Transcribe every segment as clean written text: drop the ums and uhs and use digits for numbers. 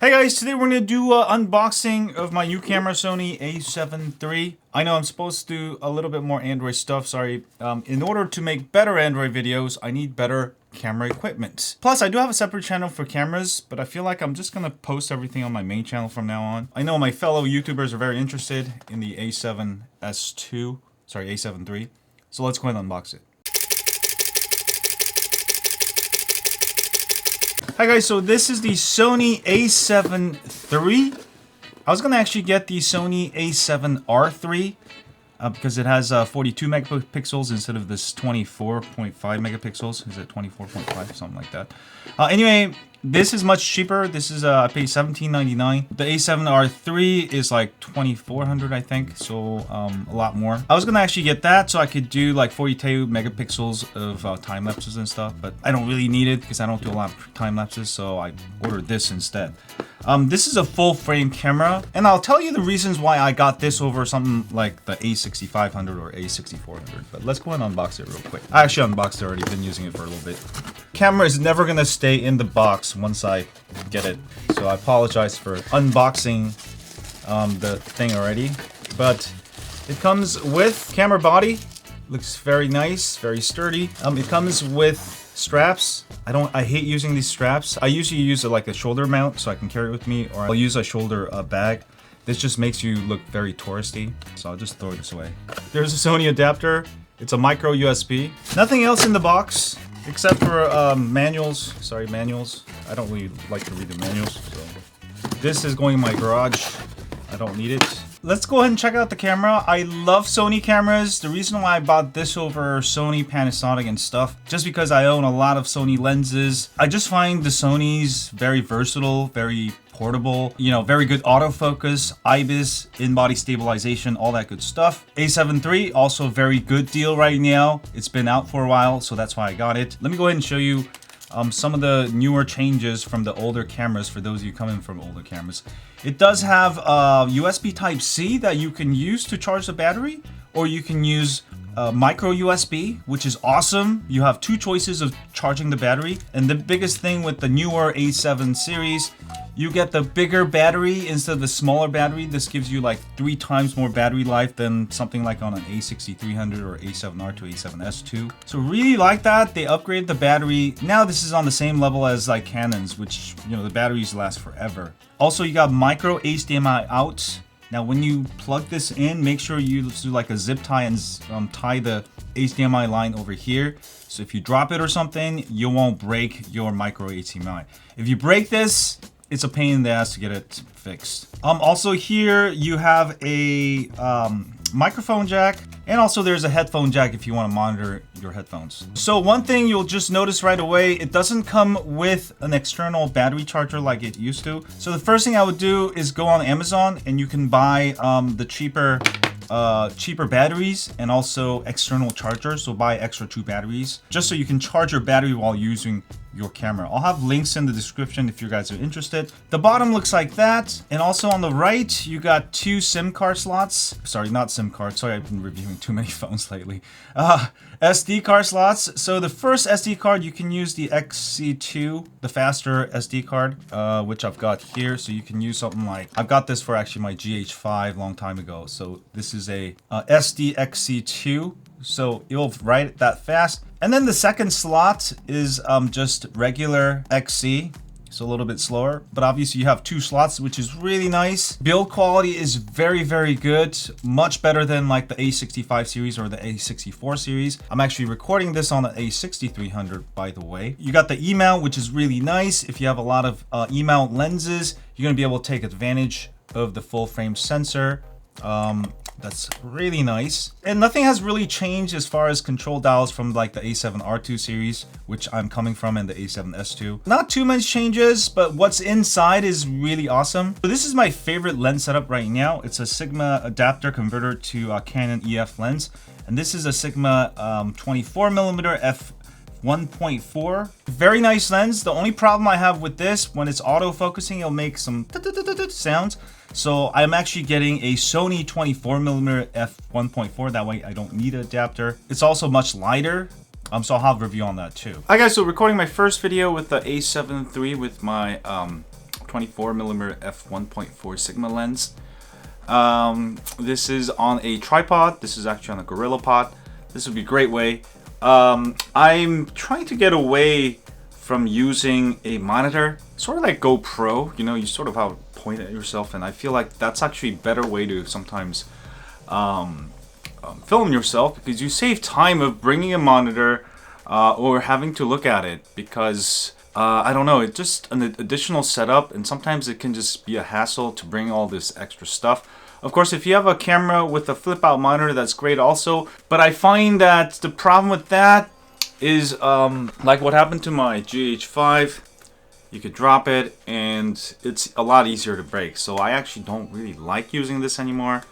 Hey guys, today we're going to do unboxing of my new camera, Sony A7 III. I know I'm supposed to do a little bit more Android stuff, sorry. In order to make better Android videos, I need better camera equipment. Plus, I do have a separate channel for cameras, but I feel like I'm just going to post everything on my main channel from now on. I know my fellow YouTubers are very interested in the A7 III. So let's go ahead and unbox it. Hi guys, so this is the Sony A7 III. I was going to actually get the Sony A7 III because it has 42 megapixels instead of this 24.5 megapixels. Is it 24.5? Something like that. Anyway, this is much cheaper. This is I paid $17.99. The A7 III is like $2,400, I think, so a lot more. I was gonna actually get that so I could do like 42 megapixels of time lapses and stuff, but I don't really need it because I don't do a lot of time lapses, so I ordered this instead. This is a full frame camera, and I'll tell you the reasons why I got this over something like the A6500 or A6400, but let's go ahead and unbox it real quick. I actually unboxed it already, been using it for a little bit. Camera is never gonna stay in the box once I get it, so I apologize for unboxing the thing already, but it comes with camera body. Looks very nice, very sturdy. It comes with straps. I hate using these straps. I usually use like a shoulder mount so I can carry it with me, or I'll use a shoulder bag. This just makes you look very touristy, so I'll just throw this away. There's a Sony adapter. It's a micro USB. Nothing else in the box except for manuals. Sorry, manuals. I don't really like to read the manuals, so this is going in my garage. I don't need it. Let's go ahead and check out the camera. I love Sony cameras. The reason why I bought this over Sony, Panasonic, and stuff, just because I own a lot of Sony lenses. I just find the Sonys very versatile, very portable, you know, very good autofocus, IBIS, in-body stabilization, all that good stuff. A7 III, also a very good deal right now. It's been out for a while, so that's why I got it. Let me go ahead and show you some of the newer changes from the older cameras for those of you coming from older cameras. It does have USB Type-C that you can use to charge the battery, or you can use micro USB, which is awesome. You have two choices of charging the battery, and the biggest thing with the newer A7 series, you get the bigger battery instead of the smaller battery. This gives you like 3 times more battery life than something like on an A6300 or A7R to A7S II. So really like that. They upgraded the battery. Now this is on the same level as like Canon's, which, you know, the batteries last forever. Also, you got micro HDMI out. Now when you plug this in, make sure you do like a zip tie and tie the HDMI line over here. So if you drop it or something, you won't break your micro HDMI. If you break this, it's a pain in the ass to get it fixed. Also here you have a microphone jack, and also there's a headphone jack if you want to monitor your headphones. So one thing you'll just notice right away, it doesn't come with an external battery charger like it used to. So the first thing I would do is go on Amazon, and you can buy the cheaper batteries and also external chargers. So buy extra 2 batteries just so you can charge your battery while using your camera. I'll have links in the description if you guys are interested. The bottom looks like that, and also on the right you got 2 SIM card slots. Sorry, not SIM card. Sorry, I've been reviewing too many phones lately. SD card slots. So the first SD card, you can use the XC2, the faster SD card, which I've got here. So you can use something like, I've got this for actually my GH5 long time ago. So this is a SD XC2. So you'll write that fast. And then the second slot is just regular XC. So a little bit slower, but obviously you have 2 slots, which is really nice. Build quality is very, very good. Much better than like the A65 series or the A64 series. I'm actually recording this on the A6300, by the way. You got the E-mount, which is really nice. If you have a lot of E-mount lenses, you're gonna be able to take advantage of the full frame sensor. That's really nice. And nothing has really changed as far as control dials from like the A7R II series, which I'm coming from, and the A7S II. Not too much changes, but what's inside is really awesome. So this is my favorite lens setup right now. It's a Sigma adapter converter to a Canon EF lens. And this is a Sigma 24mm f 1.4. Very nice lens. The only problem I have with this, when it's autofocusing, it'll make some sounds. So I'm actually getting a Sony 24mm f 1.4. That way I don't need an adapter. It's also much lighter. So I'll have a review on that too. Hi guys, so recording my first video with the A7 III with my 24mm f1.4 Sigma lens. This is on a tripod. This is actually on a GorillaPod. This would be a great way. I'm trying to get away from using a monitor, sort of like GoPro. You know, you sort of have to point at yourself, and I feel like that's actually a better way to sometimes film yourself, because you save time of bringing a monitor or having to look at it, because I don't know, it's just an additional setup, and sometimes it can just be a hassle to bring all this extra stuff. Of course, if you have a camera with a flip out monitor, that's great also, but I find that the problem with that is like what happened to my GH5. You could drop it and it's a lot easier to break, so I actually don't really like using this anymore.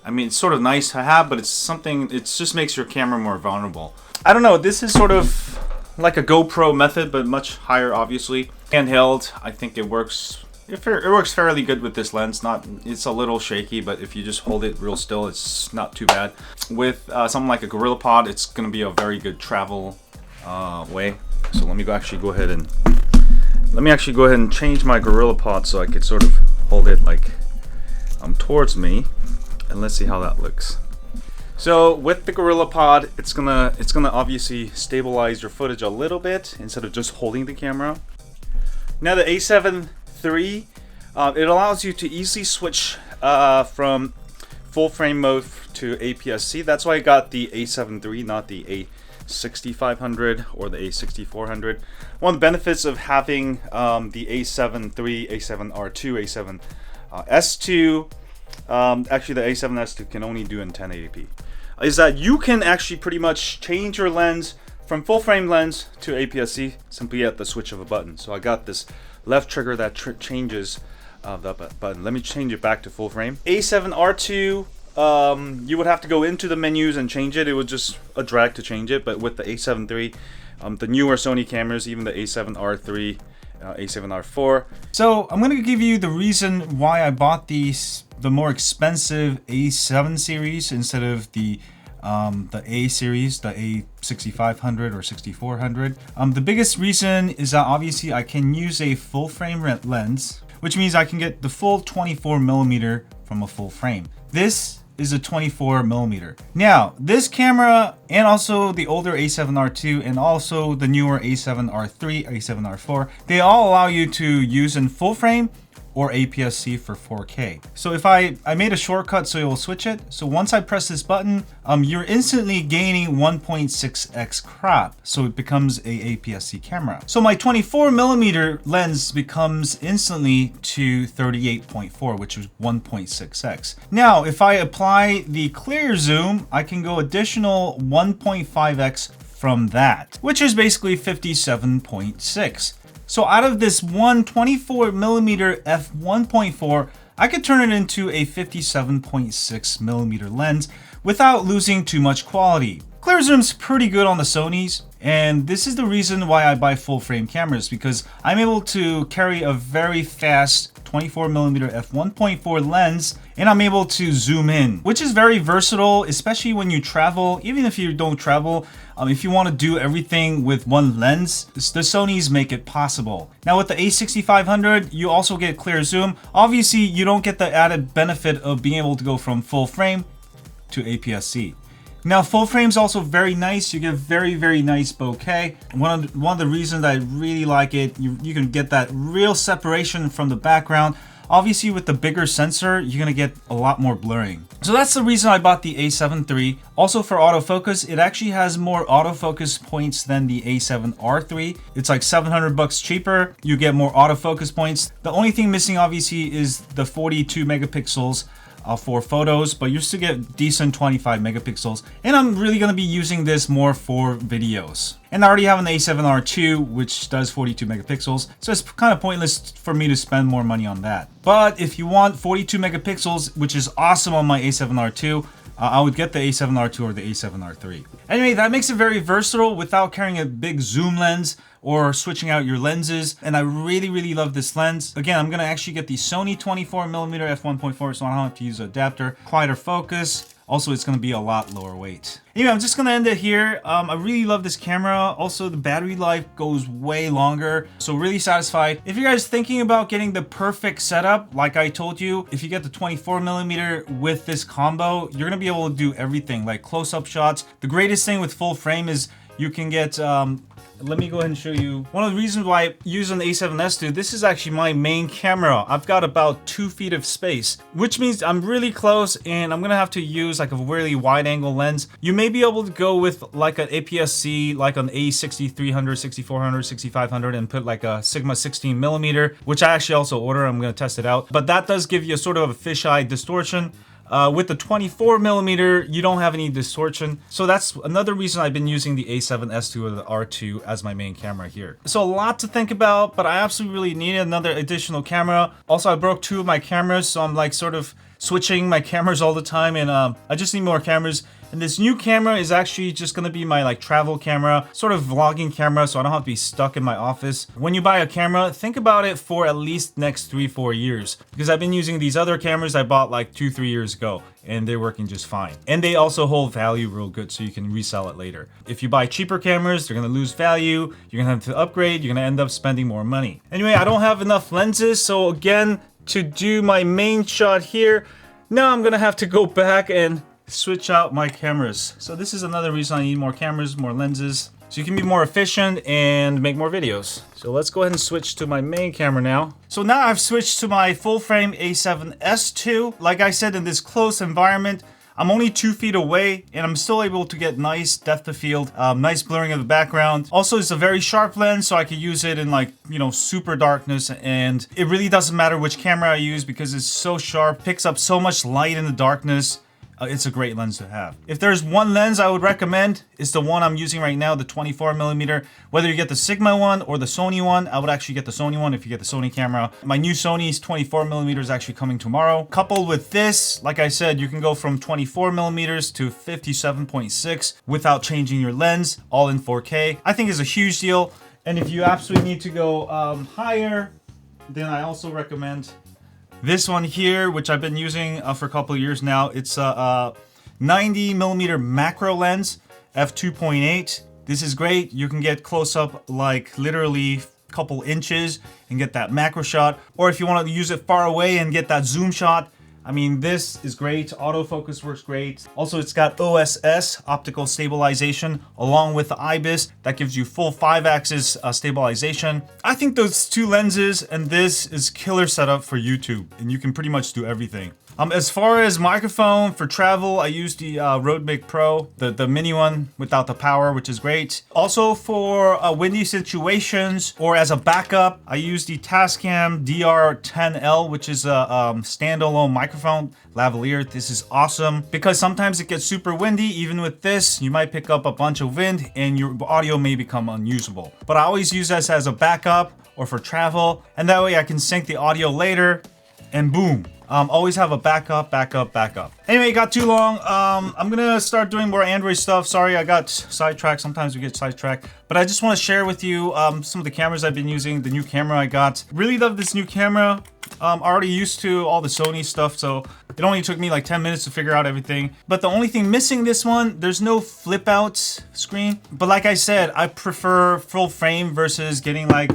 I mean, it's sort of nice to have, but it's something, it just makes your camera more vulnerable. I don't know, this is sort of like a GoPro method, but much higher, obviously. Handheld, I think it works. It works fairly good with this lens. It's a little shaky, but if you just hold it real still, it's not too bad. With something like a GorillaPod, it's going to be a very good travel way. So let me actually go ahead and change my GorillaPod so I could sort of hold it like towards me, and let's see how that looks. So with the GorillaPod, it's gonna obviously stabilize your footage a little bit instead of just holding the camera. Now the A7 III, it allows you to easily switch from full frame mode to APS-C. That's why I got the A7 III, not the A6500 or the A6400. One of the benefits of having the A7 III, A7R2, A7S2, actually the A7S2 can only do in 1080p, is that you can actually pretty much change your lens from full frame lens to APS-C simply at the switch of a button. So I got this left trigger that changes the button. Let me change it back to full frame. A7R2, you would have to go into the menus and change it. It was just a drag to change it. But with the A7 III, the newer Sony cameras, even the A7R III, A7R4. So I'm going to give you the reason why I bought the more expensive A7 series instead of the A series, the A6500 or 6400. The biggest reason is that obviously I can use a full frame lens, which means I can get the full 24mm from a full frame. This is a 24mm. Now, this camera and also the older A7R2 and also the newer A7R3, A7R4, they all allow you to use in full frame or APS-C for 4K. So if I made a shortcut so you'll switch it. So once I press this button, you're instantly gaining 1.6x crop. So it becomes a APS-C camera. So my 24mm lens becomes instantly to 38.4, which is 1.6x. Now, if I apply the clear zoom, I can go additional 1.5x from that, which is basically 57.6. So out of this one 24mm f1.4, I could turn it into a 57.6mm lens without losing too much quality. Clear zoom's pretty good on the Sonys, and this is the reason why I buy full frame cameras, because I'm able to carry a very fast 24mm f1.4 lens, and I'm able to zoom in, which is very versatile, especially when you travel. Even if you don't travel, if you want to do everything with one lens, the Sonys make it possible. Now with the A6500, you also get clear zoom. Obviously, you don't get the added benefit of being able to go from full frame to APS-C. Now, full frame is also very nice. You get very, very nice bokeh. One of the reasons I really like it, you can get that real separation from the background. Obviously, with the bigger sensor, you're gonna get a lot more blurring. So that's the reason I bought the A7 III. Also for autofocus, it actually has more autofocus points than the A7 III. It's like 700 bucks cheaper. You get more autofocus points. The only thing missing, obviously, is the 42 megapixels for photos, but you still get decent 25 megapixels. And I'm really going to be using this more for videos. And I already have an A7R2, which does 42 megapixels, so it's kind of pointless for me to spend more money on that. But if you want 42 megapixels, which is awesome on my A7R2, I would get the A7R2 or the A7R3. Anyway, that makes it very versatile without carrying a big zoom lens or switching out your lenses. And I really, really love this lens. Again, I'm gonna actually get the Sony 24mm f1.4, so I don't have to use an adapter. Quieter focus. Also, it's going to be a lot lower weight. Anyway, I'm just going to end it here. I really love this camera. Also, the battery life goes way longer. So really satisfied. If you guys thinking about getting the perfect setup, like I told you, if you get the 24mm with this combo, you're going to be able to do everything like close-up shots. The greatest thing with full frame is you can get, let me go ahead and show you. One of the reasons why I use an A7S II, this is actually my main camera. I've got about 2 feet of space, which means I'm really close and I'm gonna have to use like a really wide angle lens. You may be able to go with like an APS-C, like an A6300, 6400, 6500 and put like a Sigma 16mm, which I actually also order. I'm gonna test it out. But that does give you a sort of a fisheye distortion. With the 24mm, you don't have any distortion. So that's another reason I've been using the A7S II or the R2 as my main camera here. So a lot to think about, but I absolutely really needed another additional camera. Also, I broke 2 of my cameras, so I'm like sort of switching my cameras all the time, and I just need more cameras. And this new camera is actually just gonna be my like travel camera, sort of vlogging camera, so I don't have to be stuck in my office. When you buy a camera, think about it for at least next 3-4 years, because I've been using these other cameras I bought like 2-3 years ago, and they're working just fine. And they also hold value real good, so you can resell it later. If you buy cheaper cameras, they're gonna lose value, you're gonna have to upgrade, you're gonna end up spending more money. Anyway, I don't have enough lenses, so again, to do my main shot here, now I'm gonna have to go back and switch out my cameras. So this is another reason I need more cameras, more lenses, so you can be more efficient and make more videos. So let's go ahead and switch to my main camera now. So now I've switched to my full frame A7S II. Like I said, in this close environment, I'm only 2 feet away and I'm still able to get nice depth of field, nice blurring of the background. Also, it's a very sharp lens, so I can use it in like, you know, super darkness, and it really doesn't matter which camera I use because it's so sharp, picks up so much light in the darkness. It's a great lens to have. If there's one lens I would recommend, it's the one I'm using right now, the 24mm. Whether you get the Sigma one or the Sony one, I would actually get the Sony one if you get the Sony camera. My new Sony's 24mm is actually coming tomorrow. Coupled with this, like I said, you can go from 24mm to 57.6 without changing your lens, all in 4K. I think it's a huge deal. And if you absolutely need to go higher, then I also recommend this one here, which I've been using for a couple of years now. It's a 90mm macro lens, f2.8. This is great. You can get close up like literally a couple inches and get that macro shot. Or if you want to use it far away and get that zoom shot, I mean, this is great. Autofocus works great. Also, it's got OSS, optical stabilization, along with the IBIS. That gives you full 5-axis stabilization. I think those 2 lenses and this is killer setup for YouTube, and you can pretty much do everything. As far as microphone for travel, I use the Rode Mic Pro, the mini one without the power, which is great. Also for windy situations or as a backup, I use the Tascam DR10L, which is a standalone microphone lavalier. This is awesome because sometimes it gets super windy. Even with this, you might pick up a bunch of wind and your audio may become unusable. But I always use this as a backup or for travel, and that way I can sync the audio later and boom. Always have a backup. Anyway, it got too long. I'm gonna start doing more Android stuff. Sorry, I got sidetracked. Sometimes we get sidetracked. But I just want to share with you some of the cameras I've been using, the new camera I got. Really love this new camera. Already used to all the Sony stuff, so it only took me like 10 minutes to figure out everything. But the only thing missing this one, there's no flip out screen. But like I said, I prefer full frame versus getting like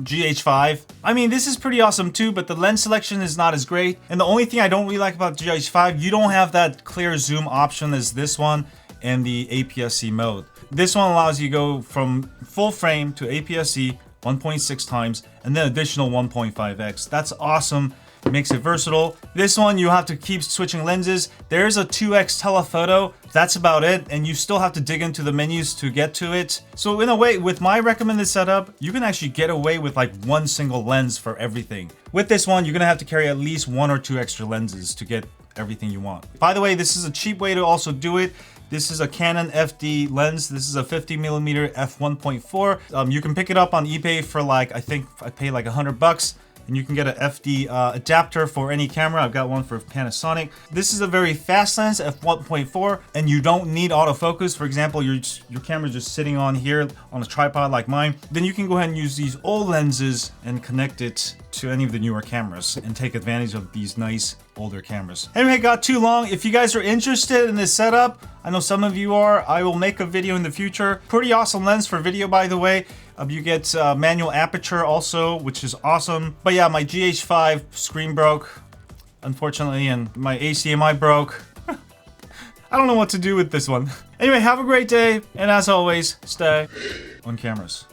GH5. I mean, this is pretty awesome too, but the lens selection is not as great. And the only thing I don't really like about GH5, you don't have that clear zoom option as this one and the APS-C mode. This one allows you to go from full frame to APS-C 1.6 times and then additional 1.5x. That's awesome. It makes it versatile. This one, you have to keep switching lenses. There's a 2x telephoto. That's about it. And you still have to dig into the menus to get to it. So in a way, with my recommended setup, you can actually get away with like one single lens for everything. With this one, you're gonna have to carry at least 1 or 2 extra lenses to get everything you want. By the way, this is a cheap way to also do it. This is a Canon FD lens. This is a 50mm f1.4. You can pick it up on eBay for like, I think I paid like $100. And you can get an FD adapter for any camera. I've got one for Panasonic. This is a very fast lens, f1.4, and you don't need autofocus. For example, your camera's just sitting on here on a tripod like mine. Then you can go ahead and use these old lenses and connect it to any of the newer cameras and take advantage of these nice older cameras. Anyway, it got too long. If you guys are interested in this setup, I know some of you are, I will make a video in the future. Pretty awesome lens for video, by the way. You get manual aperture also, which is awesome. But yeah, my GH5 screen broke, unfortunately, and my HDMI broke. I don't know what to do with this one. Anyway, have a great day, and as always, stay on cameras.